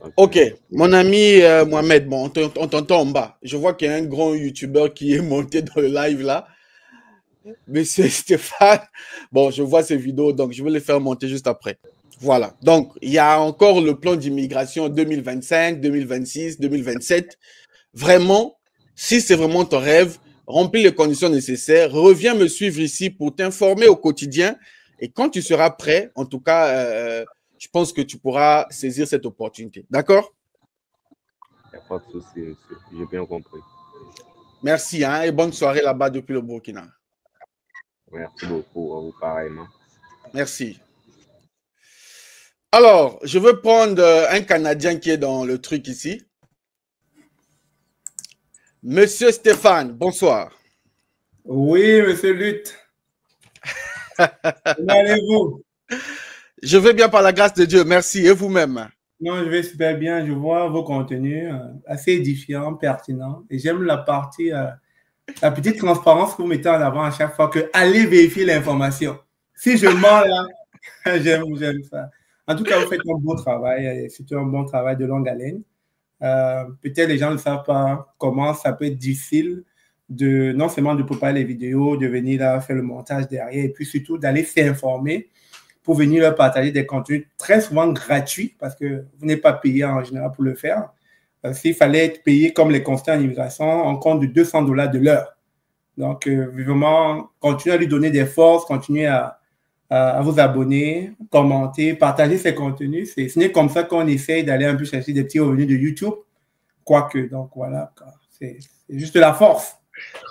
Ok. Ok, mon ami Mohamed, bon, on t'entend en bas. Je vois qu'il y a un grand YouTuber qui est monté dans le live là. Monsieur Stéphane, bon, je vois ces vidéos, donc je vais les faire monter juste après. Voilà. Donc, il y a encore le plan d'immigration 2025, 2026, 2027. Vraiment, si c'est vraiment ton rêve, remplis les conditions nécessaires, reviens me suivre ici pour t'informer au quotidien. Et quand tu seras prêt, en tout cas, je pense que tu pourras saisir cette opportunité. D'accord? Il n'y a pas de souci, monsieur. J'ai bien compris. Merci hein, et bonne soirée là-bas depuis le Burkina. Merci beaucoup, à vous pareillement. Merci. Alors, je veux prendre un Canadien qui est dans le truc ici. Monsieur Stéphane, bonsoir. Oui, monsieur Lutte. Comment allez-vous? Je vais bien par la grâce de Dieu, merci. Et vous-même? Non, je vais super bien. Je vois vos contenus assez édifiants, pertinents. Et j'aime la partie, la petite transparence que vous mettez en avant à chaque fois que allez vérifier l'information. Si je mens là, j'aime ça. En tout cas, vous faites un beau travail. C'est un bon travail de longue haleine. Peut-être les gens ne savent pas comment ça peut être difficile de non seulement de préparer les vidéos, de venir là faire le montage derrière, et puis surtout d'aller s'informer pour venir leur partager des contenus très souvent gratuits parce que vous n'êtes pas payé en général pour le faire. S'il fallait être payé comme les constants en immigration, on compte de $200 de l'heure. Donc, vraiment, continuez à lui donner des forces, continuez à vous abonner, commenter, partager ces contenus. Ce n'est comme ça qu'on essaye d'aller un peu chercher des petits revenus de YouTube. Quoique, donc voilà, c'est juste la force.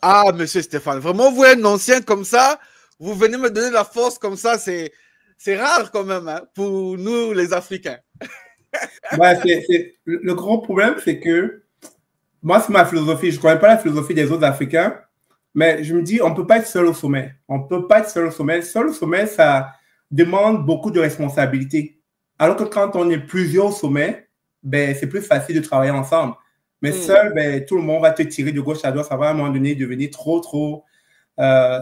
Ah, monsieur Stéphane, vraiment, vous êtes un ancien comme ça, vous venez me donner la force comme ça, c'est rare quand même hein, pour nous les Africains. Ouais, le gros problème, c'est que moi, c'est ma philosophie. Je ne connais pas la philosophie des autres Africains, mais je me dis, on ne peut pas être seul au sommet. On ne peut pas être seul au sommet. Seul au sommet, ça demande beaucoup de responsabilités. Alors que quand on est plusieurs au sommet, ben, c'est plus facile de travailler ensemble. Mais seul, ben, tout le monde va te tirer de gauche à droite. Ça va à un moment donné devenir trop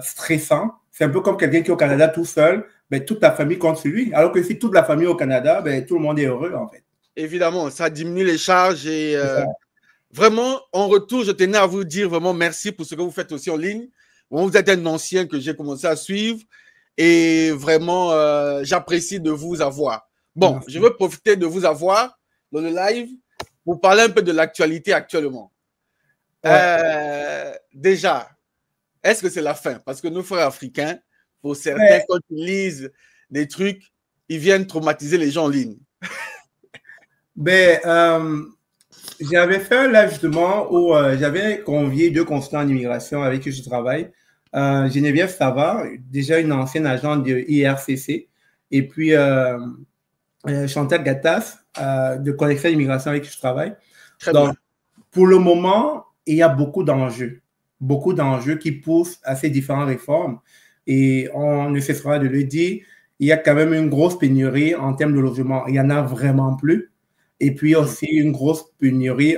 stressant. C'est un peu comme quelqu'un qui est au Canada tout seul, ben, toute la famille compte sur lui. Alors que si toute la famille est au Canada, ben, tout le monde est heureux, en fait. Évidemment, ça diminue les charges et vraiment, en retour, je tenais à vous dire vraiment merci pour ce que vous faites aussi en ligne. Bon, vous êtes un ancien que j'ai commencé à suivre et vraiment, j'apprécie de vous avoir. Bon, merci. Je veux profiter de vous avoir dans le live pour parler un peu de l'actualité actuellement. Ouais. Déjà, est-ce que c'est la fin? Parce que nos frères africains, pour certains, quand ils lisent des trucs, ils viennent traumatiser les gens en ligne. Ben, j'avais fait un live justement où j'avais convié 2 consultants en immigration avec qui je travaille. Geneviève Sava, déjà une ancienne agente de IRCC, et puis Chantal Gattas, de Connexion Immigration avec qui je travaille. Très Donc, bien. Pour le moment, il y a beaucoup d'enjeux qui poussent à ces différentes réformes. Et on ne cessera de le dire, il y a quand même une grosse pénurie en termes de logement. Il n'y en a vraiment plus. Et puis aussi une grosse pénurie,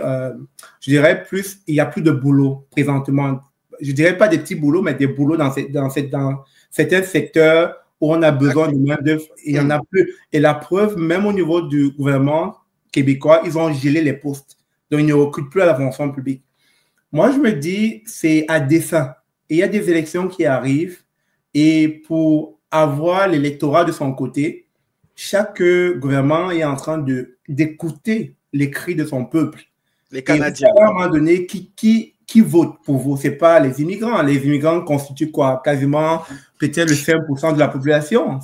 je dirais plus, il n'y a plus de boulot présentement. Je dirais pas des petits boulots, mais des boulots dans certains secteurs où on a besoin de main-d'œuvre. Il n'y en a plus. Et la preuve, même au niveau du gouvernement québécois, ils ont gelé les postes. Donc, ils ne recrutent plus à la fonction publique. Moi, je me dis, c'est à dessein. Et il y a des élections qui arrivent. Et pour avoir l'électorat de son côté, chaque gouvernement est en train d'écouter les cris de son peuple. Les Canadiens. Et à un moment donné, qui vote pour vous? Ce n'est pas les immigrants. Les immigrants constituent quoi? Quasiment peut-être le 5% de la population.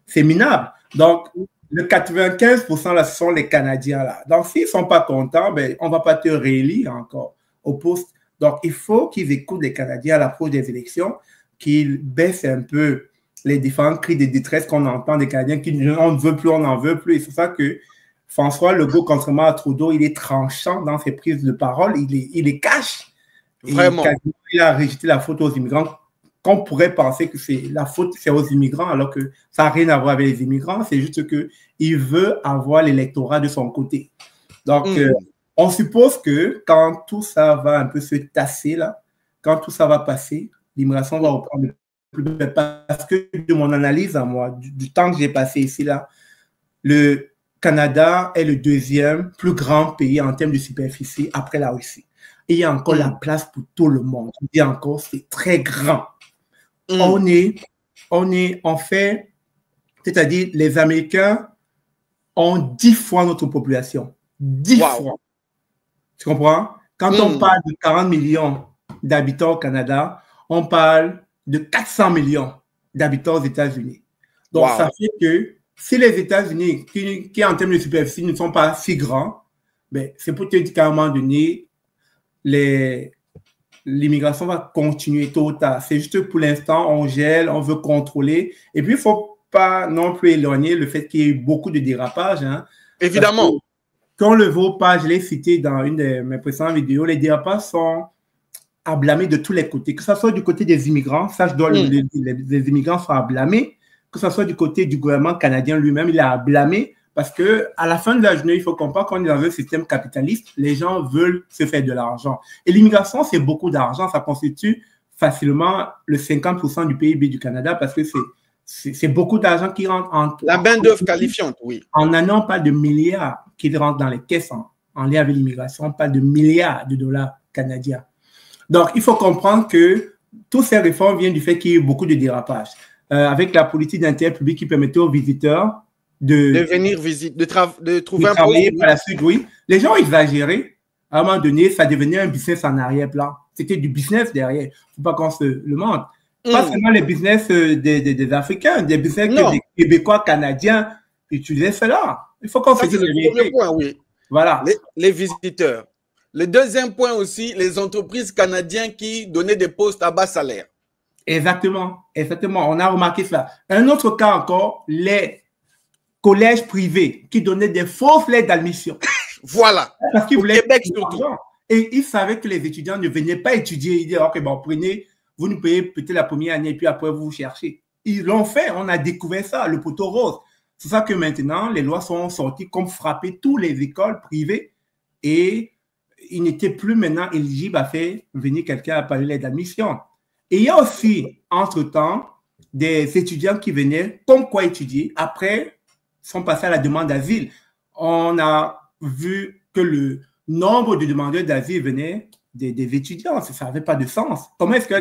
C'est minable. Donc, le 95% là, ce sont les Canadiens là. Donc, s'ils ne sont pas contents, ben, on ne va pas te réélire encore au poste. Donc, il faut qu'ils écoutent les Canadiens à l'approche des élections, qu'ils baissent un peu les différents cris de détresse qu'on entend des Canadiens qui on ne veut plus, on n'en veut plus. Et c'est ça que François Legault, contrairement à Trudeau, il est tranchant dans ses prises de parole, il les cache. Vraiment. Il a rejeté la faute aux immigrants, qu'on pourrait penser que la faute, c'est aux immigrants, alors que ça n'a rien à voir avec les immigrants. C'est juste qu'il veut avoir l'électorat de son côté. Donc, on suppose que quand tout ça va un peu se tasser, là, quand tout ça va passer, l'immigration va reprendre le plus. Parce que de mon analyse à moi, du temps que j'ai passé ici, là, le Canada est le deuxième plus grand pays en termes de superficie après la Russie. Et il y a encore la place pour tout le monde. Je dis encore, c'est très grand. On fait, c'est-à-dire les Américains ont 10 fois notre population. 10 fois. Tu comprends? Quand on parle de 40 millions d'habitants au Canada, on parle de 400 millions d'habitants aux États-Unis. Donc, ça fait que si les États-Unis, qui en termes de superficie ne sont pas si grands, ben, c'est pour te dire qu'à un moment donné, l'immigration va continuer tôt ou tard. C'est juste pour l'instant, on gèle, on veut contrôler. Et puis, il ne faut pas non plus éloigner le fait qu'il y ait eu beaucoup de dérapages. Hein, évidemment. Quand on le voit pas, je l'ai cité dans une de mes précédentes vidéos, les dérapages sont à blâmer de tous les côtés. Que ce soit du côté des immigrants, ça je dois le dire, les immigrants sont à blâmer. Que ce soit du côté du gouvernement canadien lui-même, il est à blâmer. Parce que à la fin de la journée, il faut comprendre qu'on est dans un système capitaliste, les gens veulent se faire de l'argent. Et l'immigration, c'est beaucoup d'argent. Ça constitue facilement le 50% du PIB du Canada parce que c'est beaucoup d'argent qui rentre en... La main-d'œuvre qualifiante, oui. En année, on parle de milliards qui rentrent dans les caisses en lien avec l'immigration. On parle de milliards de dollars canadiens. Donc, il faut comprendre que toutes ces réformes viennent du fait qu'il y a eu beaucoup de dérapages. Avec la politique d'intérêt public qui permettait aux visiteurs de venir visiter, de trouver un travailler par la suite, oui. Les gens ont exagéré. À un moment donné, ça devenait un business en arrière-plan. C'était du business derrière. Il ne faut pas qu'on se le montre. Pas seulement les business des Africains, des business que des Québécois, Canadiens utilisaient cela. Il faut qu'on se dise le premier point, oui. Voilà. Les visiteurs. Le deuxième point aussi, les entreprises canadiennes qui donnaient des postes à bas salaire. Exactement. Exactement. On a remarqué ça. Un autre cas encore, les collèges privés qui donnaient des fausses lettres d'admission. Voilà. Parce qu'ils voulaient Québec surtout. Et ils savaient que les étudiants ne venaient pas étudier. Ils disaient, OK, bon, prenez, vous nous payez peut-être la première année et puis après vous cherchez. Ils l'ont fait. On a découvert ça, le poteau rose. C'est ça que maintenant, les lois sont sorties comme frapper toutes les écoles privées et ils n'étaient plus maintenant éligibles à faire venir quelqu'un à parler lettre d'admission. Et il y a aussi, entre-temps, des étudiants qui venaient comme quoi étudier. Après, sont passés à la demande d'asile. On a vu que le nombre de demandeurs d'asile venait des étudiants. Ça n'avait pas de sens. Comment est-ce que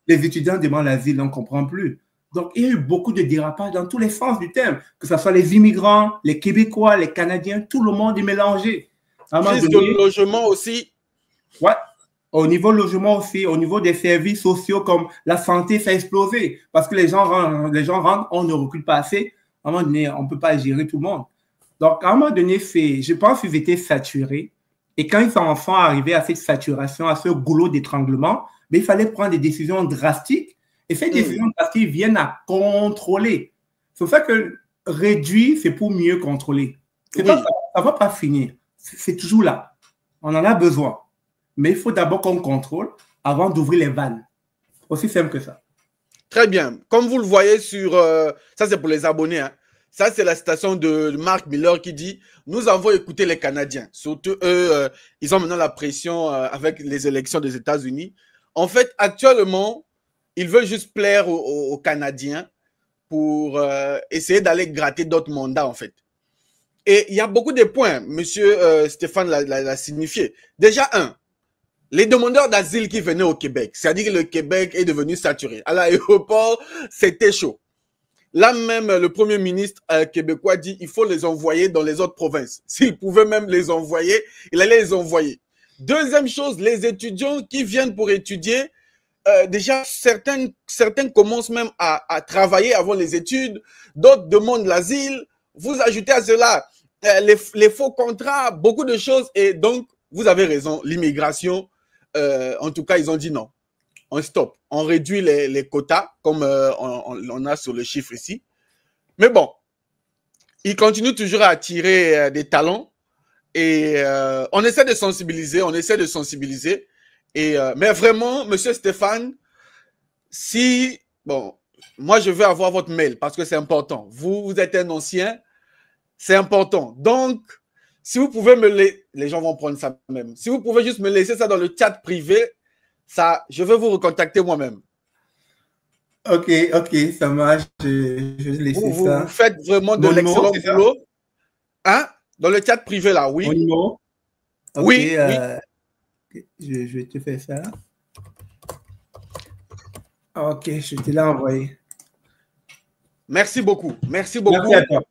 les étudiants demandent l'asile? On ne comprend plus. Donc, il y a eu beaucoup de dérapages dans tous les sens du terme. Que ce soit les immigrants, les Québécois, les Canadiens, tout le monde est mélangé. Crise de logement aussi. Ouais. Au niveau logement aussi, au niveau des services sociaux comme la santé, ça a explosé. Parce que les gens rentrent, on ne recule pas assez. À un moment donné, on ne peut pas gérer tout le monde. Donc, à un moment donné, je pense qu'ils étaient saturés. Et quand ils sont arrivés à cette saturation, à ce goulot d'étranglement, il fallait prendre des décisions drastiques. Et ces décisions drastiques viennent à contrôler. C'est pour ça que réduire, c'est pour mieux contrôler. Ça ne va pas finir. C'est toujours là. On en a besoin. Mais il faut d'abord qu'on contrôle avant d'ouvrir les vannes. Aussi simple que ça. Très bien. Comme vous le voyez sur... ça, c'est pour les abonnés. Hein. Ça, c'est la citation de Mark Miller qui dit « Nous avons écouté les Canadiens. » Surtout eux, ils ont maintenant la pression avec les élections des États-Unis. En fait, actuellement, ils veulent juste plaire aux Canadiens pour essayer d'aller gratter d'autres mandats, en fait. Et il y a beaucoup de points. Monsieur Stéphane l'a signifié. Déjà, les demandeurs d'asile qui venaient au Québec, c'est-à-dire que le Québec est devenu saturé. À l'aéroport, c'était chaud. Là même, le premier ministre québécois dit qu'il faut les envoyer dans les autres provinces. S'il pouvait même les envoyer, il allait les envoyer. Deuxième chose, les étudiants qui viennent pour étudier, déjà, certains commencent même à travailler avant les études, d'autres demandent l'asile. Vous ajoutez à cela les faux contrats, beaucoup de choses. Et donc, vous avez raison, l'immigration, en tout cas, ils ont dit non. On stoppe. On réduit les quotas, comme on a sur le chiffre ici. Mais bon, ils continuent toujours à attirer des talents. Et on essaie de sensibiliser, mais vraiment, monsieur Stéphane, si... Bon, moi, je veux avoir votre mail parce que c'est important. Vous êtes un ancien, c'est important. Donc, si vous pouvez les gens vont prendre ça même. Si vous pouvez juste me laisser ça dans le chat privé, ça, je vais vous recontacter moi-même. Ok, ça marche. Je vais laisser ça. Vous faites vraiment de l'excellent boulot. Hein? Dans le chat privé, là, oui. Mon numéro? Okay, oui, oui. Je vais te faire ça. Ok, je te l'ai envoyé. Merci beaucoup. Merci beaucoup. Merci à toi.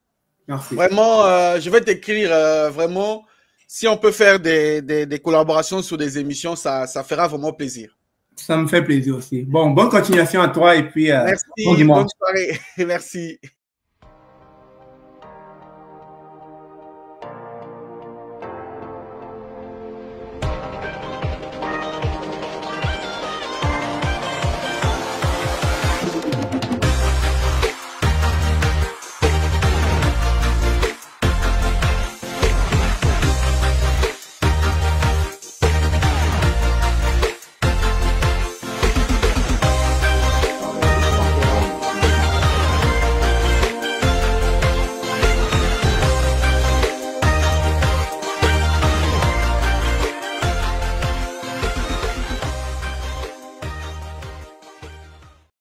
Merci. Vraiment, je vais t'écrire vraiment. Si on peut faire des collaborations sur des émissions, ça fera vraiment plaisir. Ça me fait plaisir aussi. Bon, bonne continuation à toi et puis merci, bon dimanche. bonne soirée. Merci.